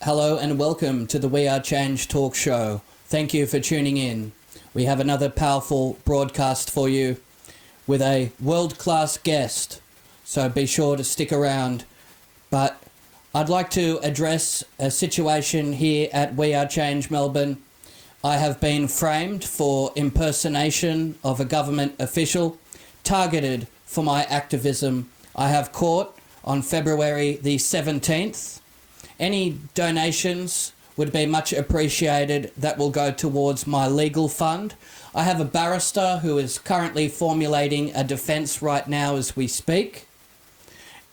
Hello and welcome to the We Are Change talk show. Thank you for tuning in. We have another powerful broadcast for you with a world-class guest, so be sure to stick around. But I'd like to address a situation here at We Are Change Melbourne. I have been framed for impersonation of a government official, targeted for my activism. I have court on February the 17th. Any donations would be much appreciated. That will go towards my legal fund. I have a barrister who is currently formulating a defence right now as we speak.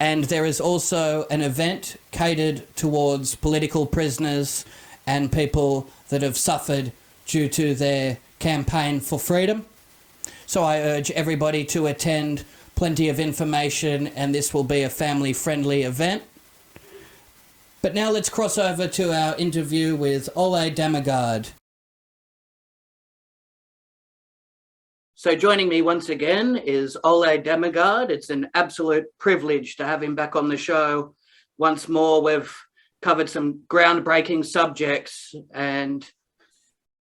And there is also an event catered towards political prisoners and people that have suffered due to their campaign for freedom. So I urge everybody to attend. Plenty of information, and this will be a family-friendly event. But now let's cross over to our interview with Ole D. So joining me once again is Ole D. It's an absolute privilege to have him back on the show once more. We've covered some groundbreaking subjects, and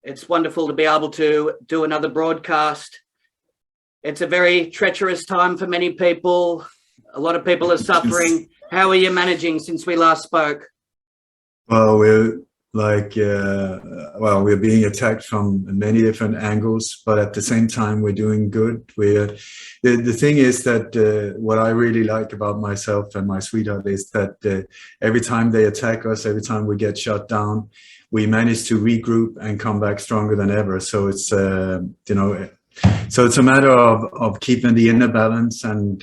it's wonderful to be able to do another broadcast. It's a very treacherous time for many people. A lot of people are suffering. How are you managing since we last spoke? Well, we're being attacked from many different angles, but at the same time, we're doing good. The thing is that what I really like about myself and my sweetheart is that every time they attack us, every time we get shut down, we manage to regroup and come back stronger than ever. So it's so it's a matter of keeping the inner balance and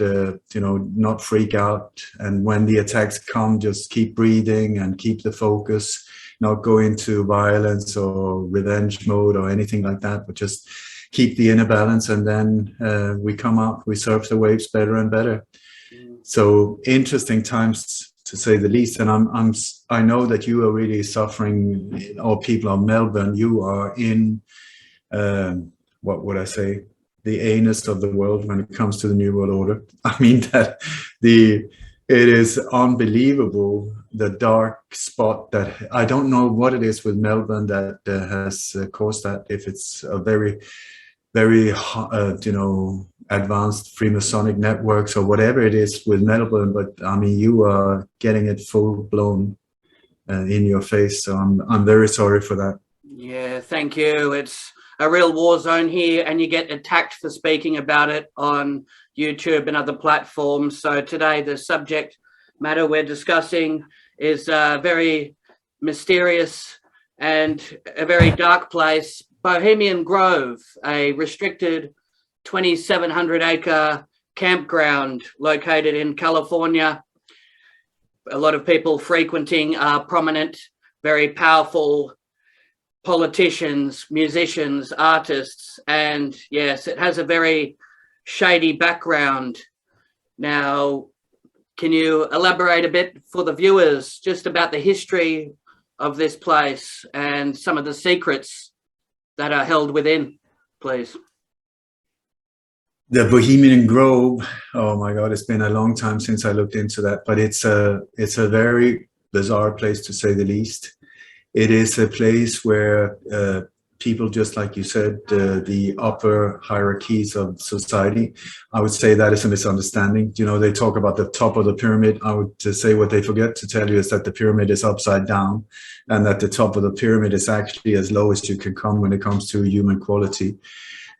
not freak out. And when the attacks come, just keep breathing and keep the focus, not go into violence or revenge mode or anything like that, but just keep the inner balance. And then we come up, we surf the waves better and better. So interesting times, to say the least. And I know that you are really suffering, or people of Melbourne, you are in what would I say, the anus of the world when it comes to the New World Order. I mean that it is unbelievable, the dark spot that I don't know what it is with Melbourne that has caused that, if it's a very, very, advanced Freemasonic networks or whatever it is with Melbourne, but I mean, you are getting it full blown in your face. So I'm very sorry for that. Yeah, thank you. It's a real war zone here, and you get attacked for speaking about it on YouTube and other platforms. So today the subject matter we're discussing is very mysterious and a very dark place. Bohemian Grove, a restricted 2,700-acre campground located in California. A lot of people frequenting are prominent, very powerful politicians, musicians, artists, and yes, it has a very shady background. Now, can you elaborate a bit for the viewers just about the history of this place and some of the secrets that are held within, please? The Bohemian Grove, oh my God, it's been a long time since I looked into that, but it's a very bizarre place, to say the least. It is a place where people, just like you said, the upper hierarchies of society, I would say that is a misunderstanding. They talk about the top of the pyramid. I would say what they forget to tell you is that the pyramid is upside down, and that the top of the pyramid is actually as low as you can come when it comes to human quality.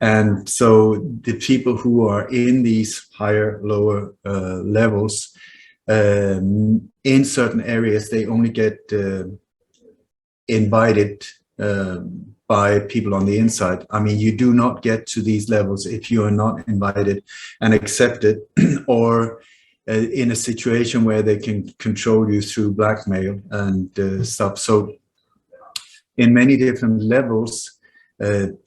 And so the people who are in these higher, lower levels, in certain areas, they only get invited by people on the inside. I mean, you do not get to these levels if you are not invited and accepted, or in a situation where they can control you through blackmail and stuff. So in many different levels,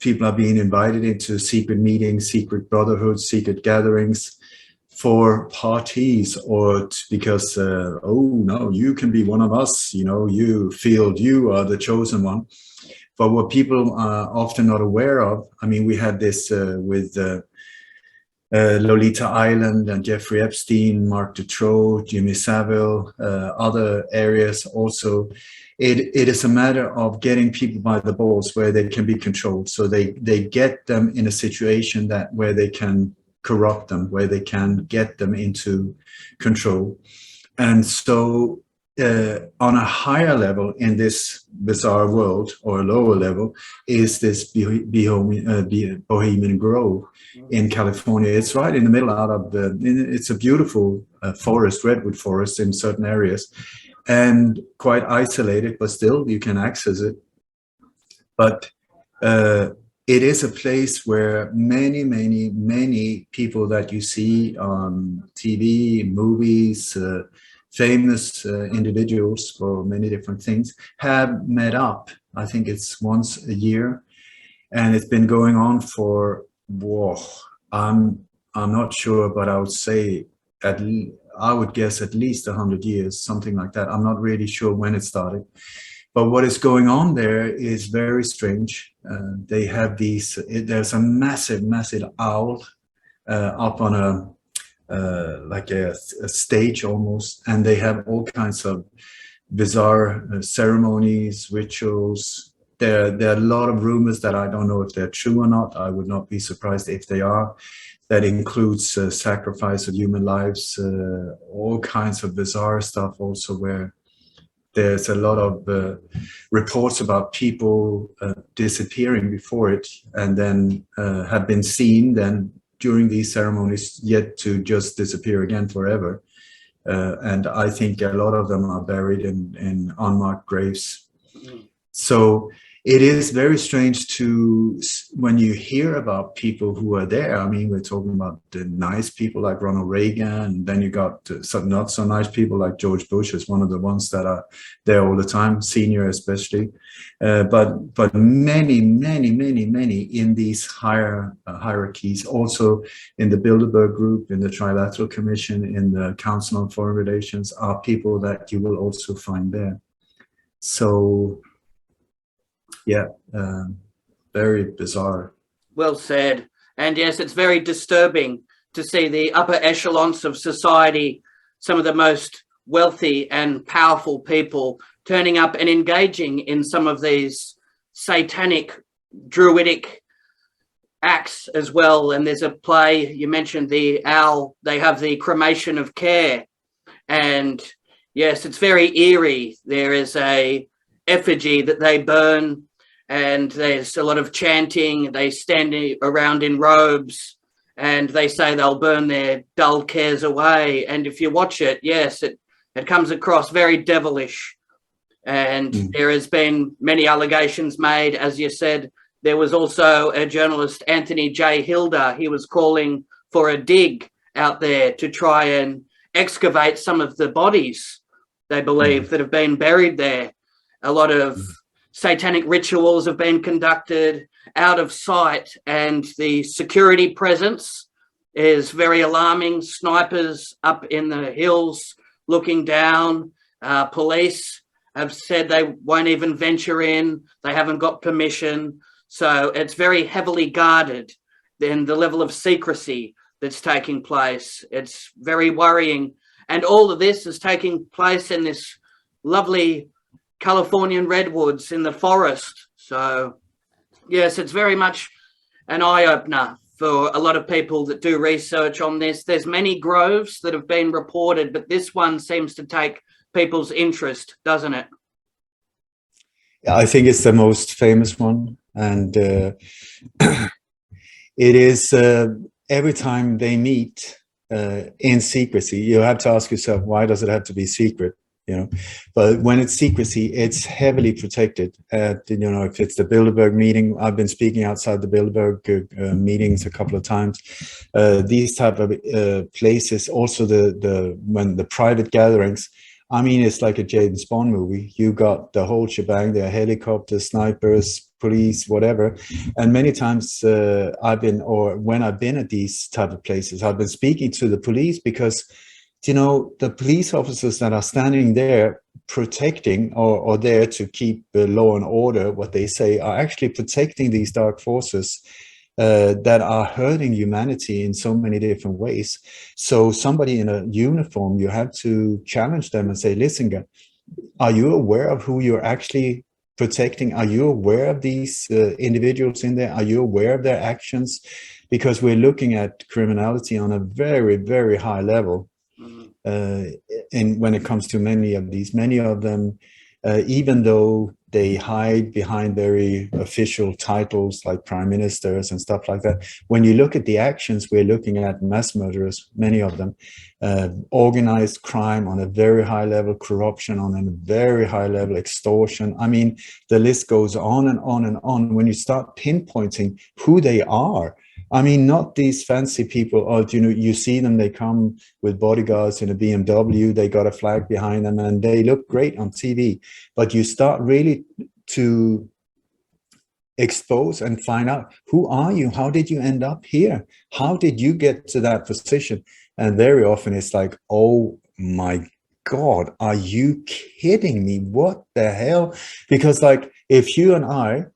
people are being invited into secret meetings, secret brotherhoods, secret gatherings for parties, or because, oh no, you can be one of us, you feel you are the chosen one. But what people are often not aware of, I mean, we had this with Lolita Island and Jeffrey Epstein, Mark Dutroux, Jimmy Savile, other areas also. It is a matter of getting people by the balls where they can be controlled. So they get them in a situation that where they can corrupt them, where they can get them into control. And so on a higher level in this bizarre world, or a lower level, is this Bohemian Grove in California. It's right in the middle it's a beautiful forest, redwood forest in certain areas, and quite isolated, but still you can access it. But it is a place where many people that you see on TV, movies, famous individuals for many different things have met up. I think it's once a year, and it's been going on for, I'm not sure, but I would say I would guess at least 100 years, something like that. I'm not really sure when it started. But what is going on there is very strange. They have there's a massive owl up on like a stage almost, and they have all kinds of bizarre ceremonies, rituals. There are a lot of rumors that I don't know if they're true or not. I would not be surprised if they are. That includes sacrifice of human lives, all kinds of bizarre stuff also, where there's a lot of reports about people disappearing before it, and then have been seen then during these ceremonies, yet to just disappear again forever. And I think a lot of them are buried in unmarked graves. So it is very strange when you hear about people who are there. I mean, we're talking about the nice people like Ronald Reagan, and then you got some not so nice people like George Bush is one of the ones that are there all the time, senior especially. But many in these higher hierarchies, also in the Bilderberg Group, in the Trilateral Commission, in the Council on Foreign Relations, are people that you will also find there. So yeah, very bizarre. Well said. And yes, it's very disturbing to see the upper echelons of society, some of the most wealthy and powerful people, turning up and engaging in some of these satanic, druidic acts as well. And there's a play, you mentioned the owl, they have the cremation of care. And yes, it's very eerie. There is a effigy that they burn, and there's a lot of chanting. They stand around in robes, and they say they'll burn their dull cares away. And if you watch it, yes, it comes across very devilish. And there has been many allegations made. As you said, there was also a journalist, Anthony J. Hilda. He was calling for a dig out there to try and excavate some of the bodies, they believe, that have been buried there. A lot of satanic rituals have been conducted out of sight, and the security presence is very alarming. Snipers up in the hills looking down. Police have said they won't even venture in. They haven't got permission. So it's very heavily guarded. Then the level of secrecy that's taking place, it's very worrying. And all of this is taking place in this lovely Californian redwoods in the forest. So yes, it's very much an eye-opener for a lot of people that do research on this. There's many groves that have been reported, but this one seems to take people's interest, doesn't it? Yeah, I think it's the most famous one, and it is every time they meet in secrecy. You have to ask yourself, why does it have to be secret? You know, but when it's secrecy, it's heavily protected. You know, if it's the Bilderberg meeting, I've been speaking outside the Bilderberg meetings a couple of times. These type of places, also when the private gatherings. I mean, it's like a James Bond movie. You got the whole shebang. There are helicopters, snipers, police, whatever. And many times when I've been at these type of places, I've been speaking to the police because, you know, the police officers that are standing there protecting or there to keep the law and order, what they say, are actually protecting these dark forces that are hurting humanity in so many different ways. So somebody in a uniform, you have to challenge them and say, listen, are you aware of who you're actually protecting? Are you aware of these individuals in there? Are you aware of their actions? Because we're looking at criminality on a very, very high level. And when it comes to many of them, even though they hide behind very official titles like prime ministers and stuff like that, when you look at the actions, we're looking at mass murderers, many of them, organized crime on a very high level, corruption on a very high level, extortion. I mean, the list goes on and on and on. When you start pinpointing who they are, I mean, not these fancy people, or you see them, they come with bodyguards in a BMW, they got a flag behind them and they look great on TV. But you start really to expose and find out, who are you? How did you end up here? How did you get to that position? And very often it's like, oh my God, are you kidding me? What the hell? Because like, if you and I,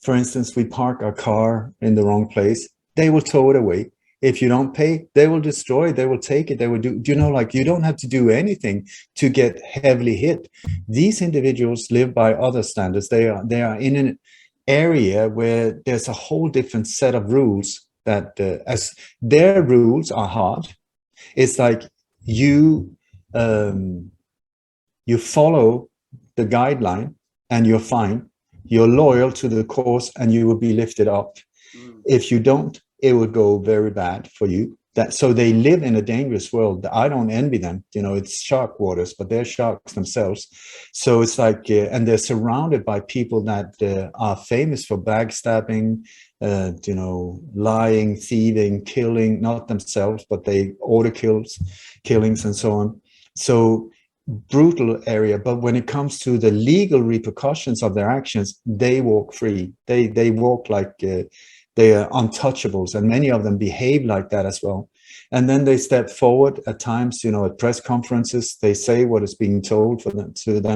for instance, we park our car in the wrong place, they will tow it away. If you don't pay, they will destroy it, they will take it, they will do, like, you don't have to do anything to get heavily hit. These individuals live by other standards. They are in an area where there's a whole different set of rules that, as their rules are hard. It's like you follow the guideline and you're fine. You're loyal to the cause and you will be lifted up. If you don't, it will go very bad for you. So they live in a dangerous world. I don't envy them. It's shark waters, but they're sharks themselves. So it's like, and they're surrounded by people that are famous for backstabbing, lying, thieving, killing, not themselves, but they order killings and so on. So brutal area. But when it comes to the legal repercussions of their actions, they walk free. They walk like they are untouchables, and many of them behave like that as well. And then they step forward at times, at press conferences, they say what is being told for them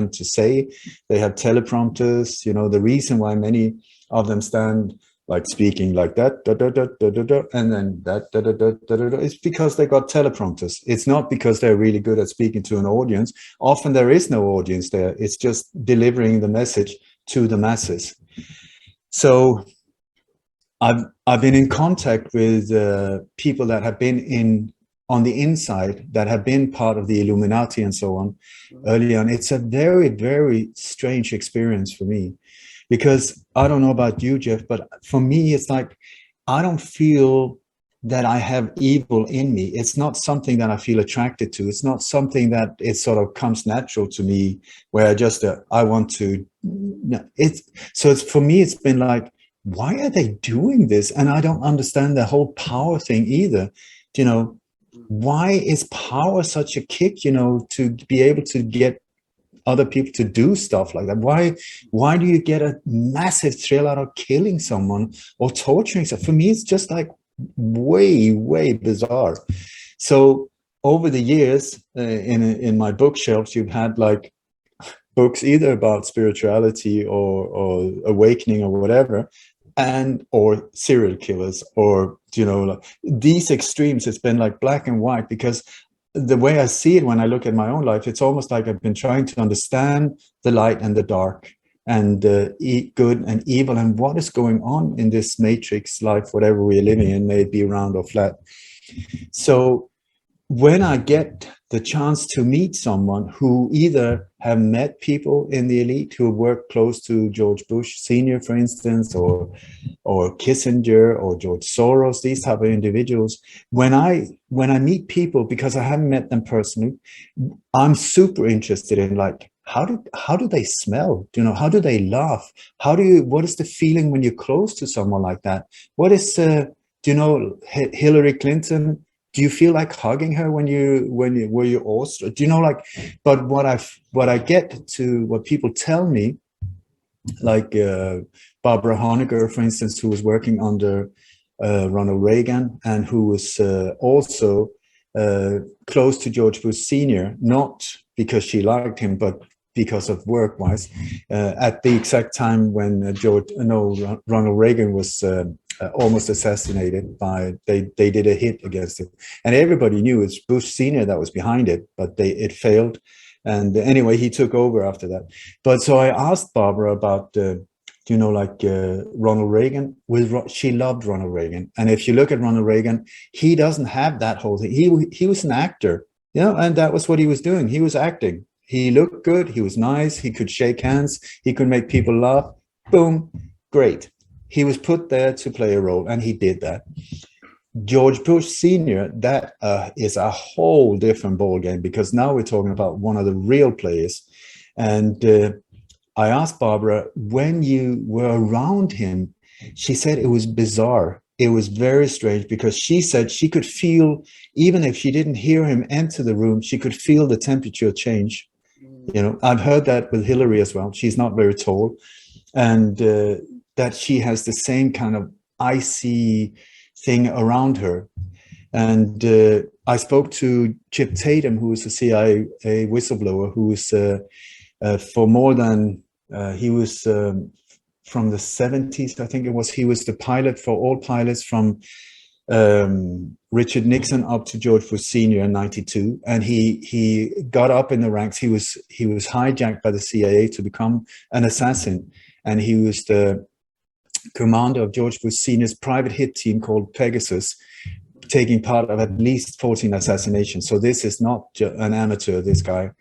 to say. They have teleprompters. The reason why many of them stand like speaking like that, and then that, it's because they got teleprompters. It's not because they're really good at speaking to an audience. Often there is no audience there. It's just delivering the message to the masses. So I've been in contact with people that have been on the inside, that have been part of the Illuminati and so on early on. It's a very, very strange experience for me, because I don't know about you, Jeff, but for me, it's like, I don't feel that I have evil in me. It's not something that I feel attracted to. It's not something that it sort of comes natural to me, where I want to, for me, it's been like, why are they doing this? And I don't understand the whole power thing either. Why is power such a kick, to be able to get other people to do stuff like that? Why do you get a massive thrill out of killing someone or torturing someone? For me, it's just like way, way bizarre. So over the years, in my bookshelves, you've had like books either about spirituality or awakening or whatever, or serial killers, or like these extremes. It's been like black and white, because the way I see it when I look at my own life, it's almost like I've been trying to understand the light and the dark, and good and evil, and what is going on in this matrix life, whatever we're living in, may it be round or flat. So when I get the chance to meet someone who either have met people in the elite who work close to George Bush Sr., for instance, or Kissinger or George Soros, these type of individuals, when I meet people, because I haven't met them personally, I'm super interested in like, how do they smell? How do they laugh? What is the feeling when you're close to someone like that? What is Hillary Clinton? Do you feel like hugging her when you're awestruck? But what I get to, what people tell me, like Barbara Honegger, for instance, who was working under Ronald Reagan, and who was also close to George Bush Sr., not because she liked him, but because of work-wise, at the exact time when Ronald Reagan was almost assassinated by, they did a hit against it. And everybody knew it's Bush Sr. that was behind it, but it failed. And anyway, he took over after that. But so I asked Barbara about, Ronald Reagan. She loved Ronald Reagan. And if you look at Ronald Reagan, he doesn't have that whole thing. He was an actor, and that was what he was doing. He was acting. He looked good. He was nice. He could shake hands. He could make people laugh. Boom. Great. He was put there to play a role, and he did that. George Bush Sr., that is a whole different ballgame, because now we're talking about one of the real players. And I asked Barbara, when you were around him, she said it was bizarre. It was very strange, because she said she could feel, even if she didn't hear him enter the room, she could feel the temperature change. I've heard that with Hillary as well. She's not very tall. And that she has the same kind of icy thing around her. And I spoke to Chip Tatum, who is a CIA whistleblower, who is for more than, he was from the 70s, I think it was. He was the pilot for all pilots from Richard Nixon up to George Bush Sr. in 92. And he got up in the ranks. He was hijacked by the CIA to become an assassin. And he was the commander of George Bush Sr.'s private hit team called Pegasus, taking part of at least 14 assassinations. So this is not an amateur, this guy.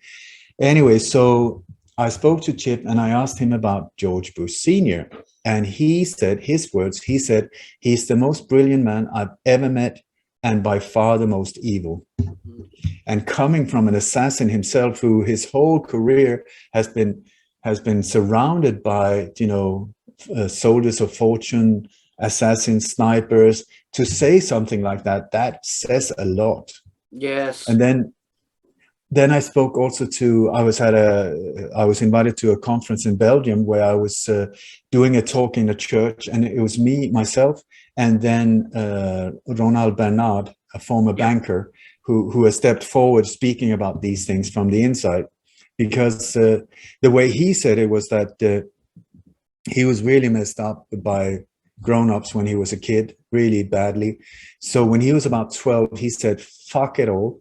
Anyway, so I spoke to Chip and I asked him about George Bush Sr. And he said, his words, he said, he's the most brilliant man I've ever met, and by far the most evil. And coming from an assassin himself, who his whole career has been surrounded by, soldiers of fortune, assassins, snipers, to say something like that, that says a lot. Yes. And then I spoke also to, I was invited to a conference in Belgium where I was doing a talk in a church, and it was me, myself, and then Ronald Bernard, a former banker, who has stepped forward speaking about these things from the inside. Because the way he said it was that he was really messed up by grown-ups when he was a kid, really badly. So when he was about 12, he said, fuck it all.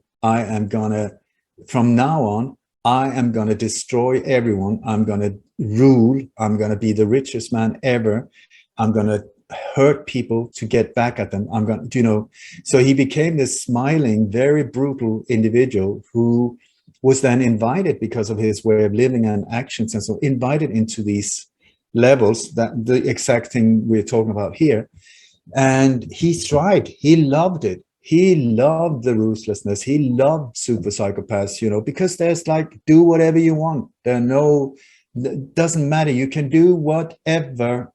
From now on, I am going to destroy everyone. I'm going to rule. I'm going to be the richest man ever. I'm going to hurt people to get back at them. I'm going to, so he became this smiling, very brutal individual who was then invited, because of his way of living and actions, and so invited into these levels, that the exact thing we're talking about here. And he thrived. He loved it. He loved the ruthlessness. He loved super psychopaths, because there's like, do whatever you want. Doesn't matter. You can do whatever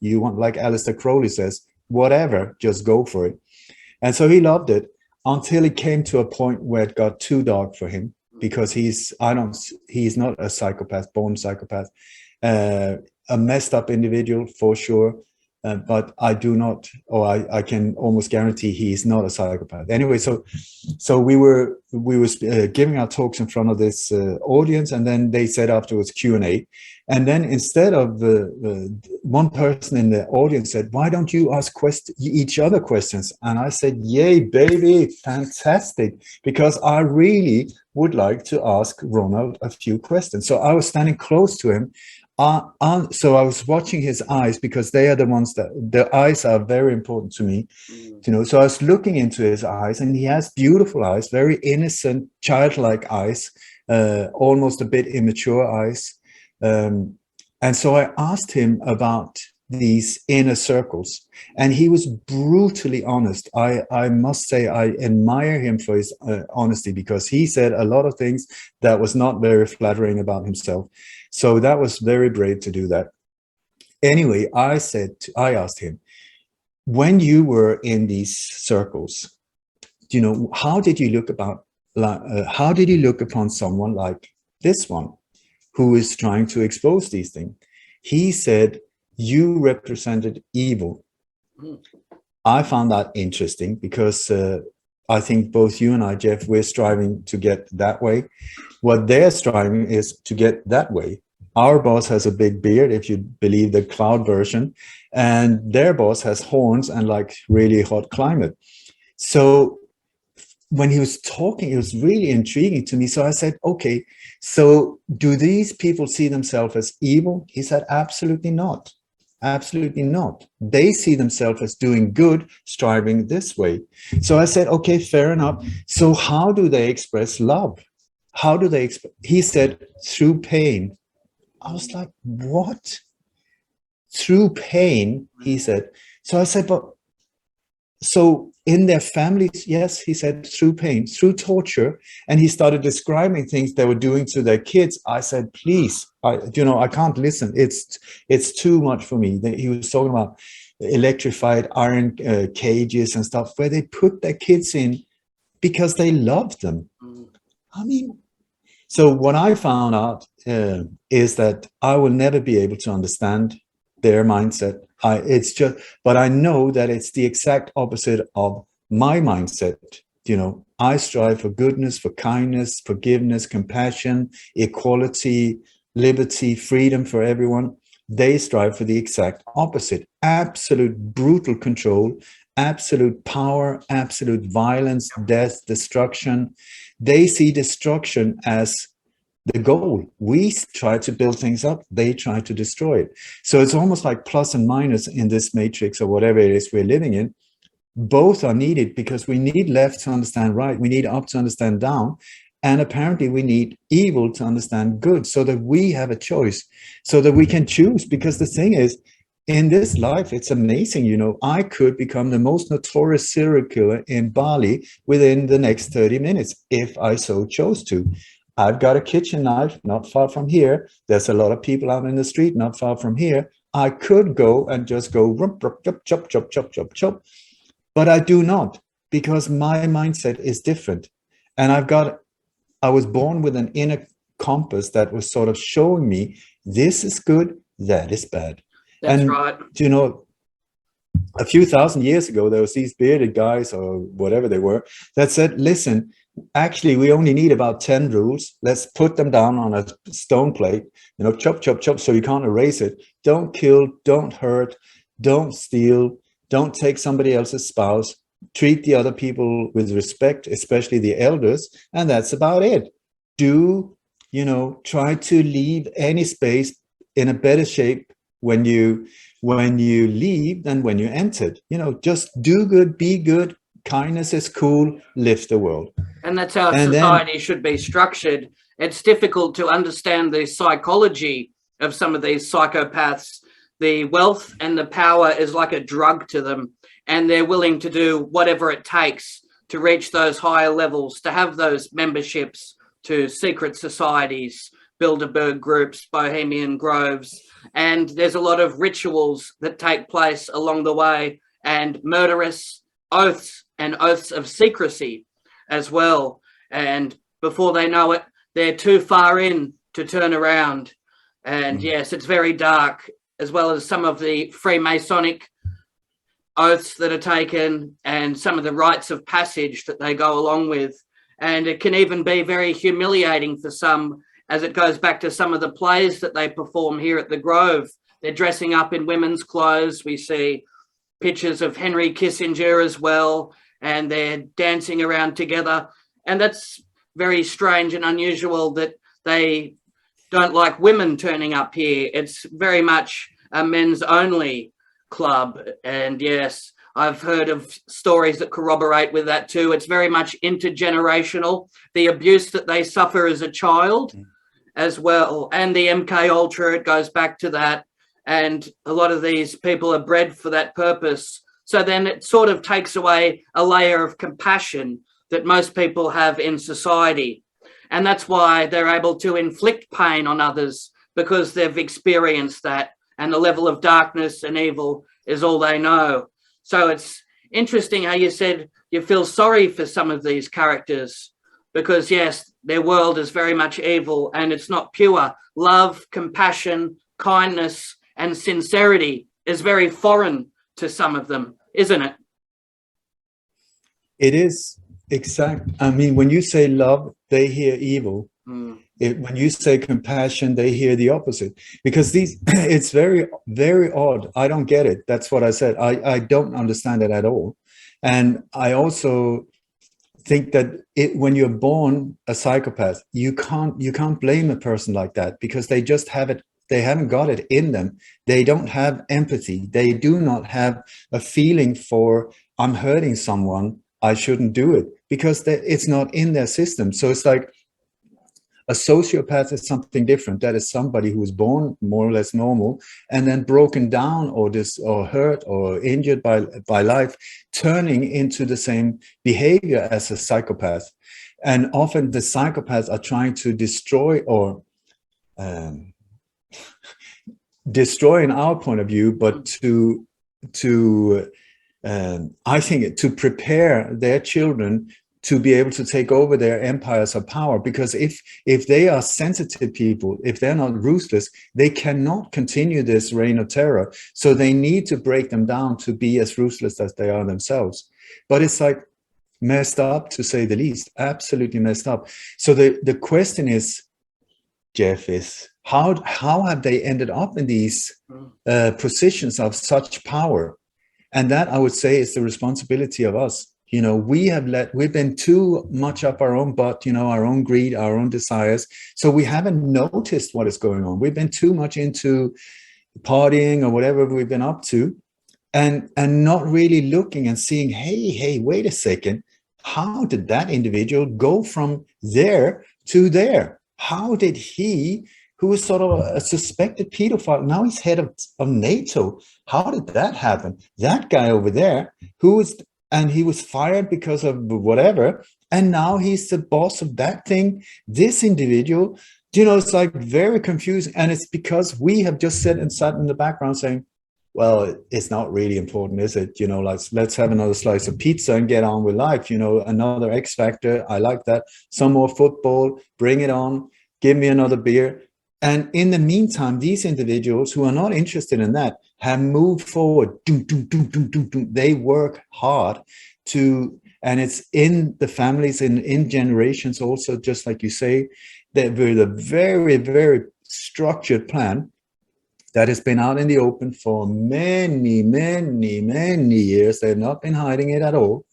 you want. Like Aleister Crowley says, whatever, just go for it. And so he loved it, until it came to a point where it got too dark for him, because he's not a psychopath, born psychopath, a messed up individual for sure. But I do not, or I can almost guarantee he is not a psychopath. Anyway, so we were giving our talks in front of this audience, and then they said afterwards Q&A. And then instead of one person in the audience said, why don't you ask each other questions? And I said, yay, baby, fantastic, because I really would like to ask Ronald a few questions. So I was standing close to him. So I was watching his eyes, because they are the ones the eyes are very important to me, so I was looking into his eyes, and he has beautiful eyes, very innocent, childlike eyes, almost a bit immature eyes. And so I asked him about these inner circles, and he was brutally honest. I must say I admire him for his honesty, because he said a lot of things that was not very flattering about himself. So that was very brave to do that. Anyway, I asked him, when you were in these circles, how did you look upon someone like this one, who is trying to expose these things? He said, you represented evil. I found that interesting, because I think both you and I, Jeff, we're striving to get that way. What they're striving is to get that way. Our boss has a big beard, if you believe the cloud version, and their boss has horns and like really hot climate. So when he was talking, it was really intriguing to me. So I said, okay, so do these people see themselves as evil? He said, absolutely not. Absolutely not. They see themselves as doing good, striving this way. So I said, okay, fair enough. So how do they express love? How do they express? He said, through pain. I was like, what? Through pain, he said. So I said, but so in their families, yes, he said, through pain, through torture. And he started describing things they were doing to their kids. I said, please, I can't listen. It's too much for me. He was talking about electrified iron cages and stuff where they put their kids in because they loved them. I mean, so what I found out is that I will never be able to understand their mindset. But I know that it's the exact opposite of my mindset. I strive for goodness, for kindness, forgiveness, compassion, equality, liberty, freedom for everyone. They strive for the exact opposite: absolute brutal control, absolute power, absolute violence, death, destruction. They see destruction as the goal. We try to build things up, they try to destroy it. So it's almost like plus and minus in this matrix or whatever it is we're living in. Both are needed because we need left to understand right, we need up to understand down, and apparently we need evil to understand good, so that we have a choice, so that we can choose. Because the thing is, in this life, it's amazing. I could become the most notorious serial killer in Bali within the next 30 minutes if I so chose to. I've got a kitchen knife not far from here. There's a lot of people out in the street not far from here. I could go and just go chop, chop, chop, chop, chop. But I do not, because my mindset is different. And I was born with an inner compass that was sort of showing me this is good, that is bad. That's right. A few thousand years ago, there was these bearded guys or whatever they were that said, listen, actually, we only need about 10 rules. Let's put them down on a stone plate, chop, chop, chop, so you can't erase it. Don't kill, don't hurt, don't steal, don't take somebody else's spouse, treat the other people with respect, especially the elders, and that's about it. Try to leave any space in a better shape when you leave than when you entered. Just do good, be good. Kindness is cool, lift the world. And that's how society should be structured. It's difficult to understand the psychology of some of these psychopaths. The wealth and the power is like a drug to them, and they're willing to do whatever it takes to reach those higher levels, to have those memberships to secret societies, Bilderberg Groups, Bohemian Groves. And there's a lot of rituals that take place along the way, and murderous oaths and oaths of secrecy as well. And before they know it, they're too far in to turn around. And yes, it's very dark, as well as some of the Freemasonic oaths that are taken and some of the rites of passage that they go along with. And it can even be very humiliating for some, as it goes back to some of the plays that they perform here at the Grove. They're dressing up in women's clothes. We see pictures of Henry Kissinger as well, and they're dancing around together. And that's very strange and unusual that they don't like women turning up here. It's very much a men's only club. And yes, I've heard of stories that corroborate with that too. It's very much intergenerational, the abuse that they suffer as a child as well. And the MK Ultra, it goes back to that. And a lot of these people are bred for that purpose. So then it sort of takes away a layer of compassion that most people have in society. And that's why they're able to inflict pain on others, because they've experienced that, and the level of darkness and evil is all they know. So it's interesting how you said you feel sorry for some of these characters, because yes, their world is very much evil, and it's not pure. Love, compassion, kindness, and sincerity is very foreign to some of them, isn't it? It is. Exact. I mean, when you say love, they hear evil. When you say compassion, they hear the opposite, because it's very, very odd. I don't get it. That's what I said. I don't understand it at all. And I also think that when you're born a psychopath, you can't blame a person like that, because they just have it. They haven't got it in them. They don't have empathy. They do not have a feeling for, I'm hurting someone, I shouldn't do it, because it's not in their system. So it's like, a sociopath is something different. That is somebody who is born more or less normal and then broken down or hurt or injured by life, turning into the same behavior as a psychopath. And often the psychopaths are trying to destroy, or destroy in our point of view, but to I think to prepare their children to be able to take over their empires of power. Because if they are sensitive people, if they're not ruthless, they cannot continue this reign of terror. So they need to break them down to be as ruthless as they are themselves. But it's like messed up, to say the least, absolutely messed up. So the question is, Jeff, is how have they ended up in these positions of such power? And that, I would say, is the responsibility of us. You know, we've been too much up our own butt, you know, our own greed, our own desires. So we haven't noticed what is going on. We've been too much into partying or whatever we've been up to, and not really looking and seeing, hey, wait a second. How did that individual go from there to there? How did he, who was sort of a suspected pedophile, now he's head of NATO? How did that happen? That guy over there, and he was fired because of whatever, and now he's the boss of that thing. This individual, you know, it's like very confusing. And it's because we have just sat in the background saying, well, it's not really important, is it? You know, let's have another slice of pizza and get on with life. You know, another X Factor. I like that. Some more football, bring it on. Give me another beer. And in the meantime, these individuals who are not interested in that have moved forward. They work hard and it's in the families, in generations also, just like you say, that with a very, very structured plan that has been out in the open for many, many, many years. They've not been hiding it at all.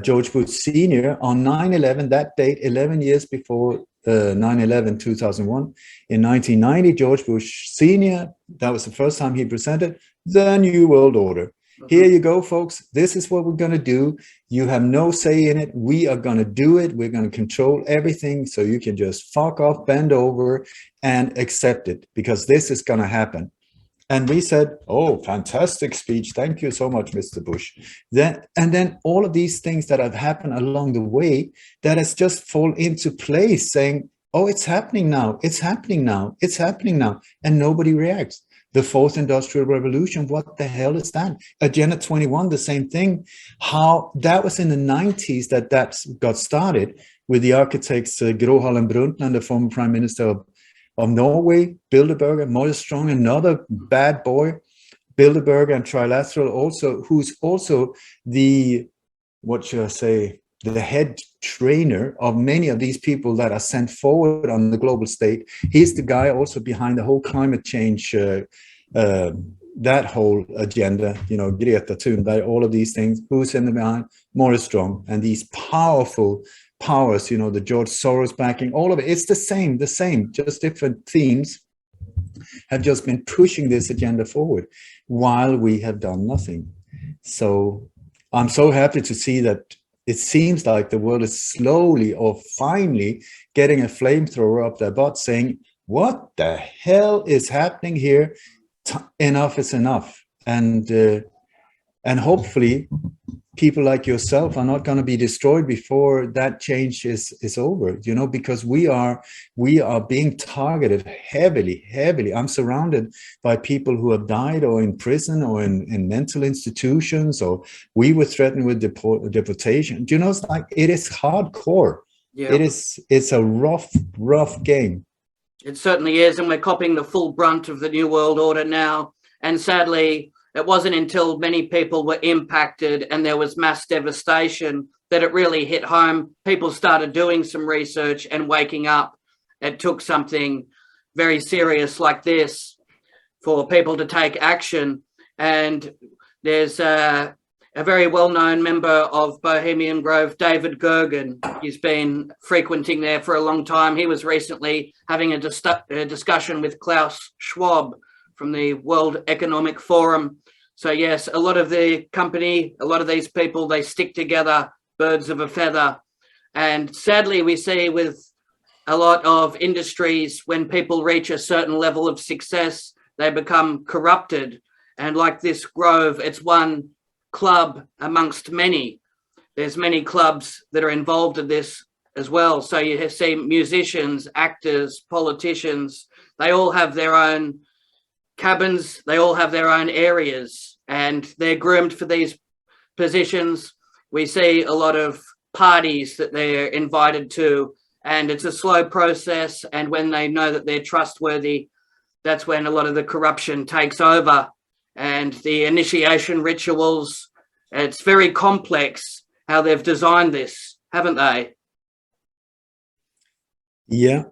George Bush Sr. on 9/11, that date, 11 years before 9/11, 2001. In 1990, George Bush Sr., that was the first time he presented the New World Order. Here you go, folks. This is what we're going to do. You have no say in it. We are going to do it. We're going to control everything. So you can just fuck off, bend over, and accept it, because this is going to happen. And we said, oh, fantastic speech. Thank you so much, Mr. Bush. And then all of these things that have happened along the way, that has just fall into place, saying, oh, it's happening now. It's happening now. It's happening now. And nobody reacts. The fourth industrial revolution, what the hell is that? Agenda 21, the same thing. How that was in the 90s that got started with the architects Gro Harlem Brundtland, the former prime minister of Norway, Bilderberg, and Morris Strong, another bad boy, Bilderberg and Trilateral also, who's also the, what should I say, the head trainer of many of these people that are sent forward on the global stage. He's the guy also behind the whole climate change, that whole agenda, you know, Greta Thunberg, all of these things. Who's in the behind? Morris Strong, and these powerful powers, you know, the George Soros backing, all of it. It's the same, just different themes have just been pushing this agenda forward while we have done nothing. So I'm so happy to see that it seems like the world is slowly or finally getting a flamethrower up their butt, saying, what the hell is happening here? Enough is enough. And hopefully people like yourself are not going to be destroyed before that change is over, you know, because we are being targeted heavily. I'm surrounded by people who have died or in prison or in mental institutions, or we were threatened with deportation. You know, it's like, it is hardcore. Yeah. It's a rough game. It certainly is. And we're copying the full brunt of the New World Order now. And sadly, it wasn't until many people were impacted and there was mass devastation that it really hit home. People started doing some research and waking up. it took something very serious like this for people to take action. And there's a very well-known member of Bohemian Grove, David Gergen. He's been frequenting there for a long time. He was recently having a discussion with Klaus Schwab from the World Economic Forum. So yes, a lot of the company, a lot of these people, they stick together, birds of a feather. And sadly, we see with a lot of industries, when people reach a certain level of success, they become corrupted. And like this Grove, it's one club amongst many. There's many clubs that are involved in this as well. So you see musicians, actors, politicians, they all have their own cabins, they all have their own areas, and they're groomed for these positions. We see a lot of parties that they're invited to, and it's a slow process. And when they know that they're trustworthy, that's when a lot of the corruption takes over. And the initiation rituals, it's very complex how they've designed this, haven't they? Yeah,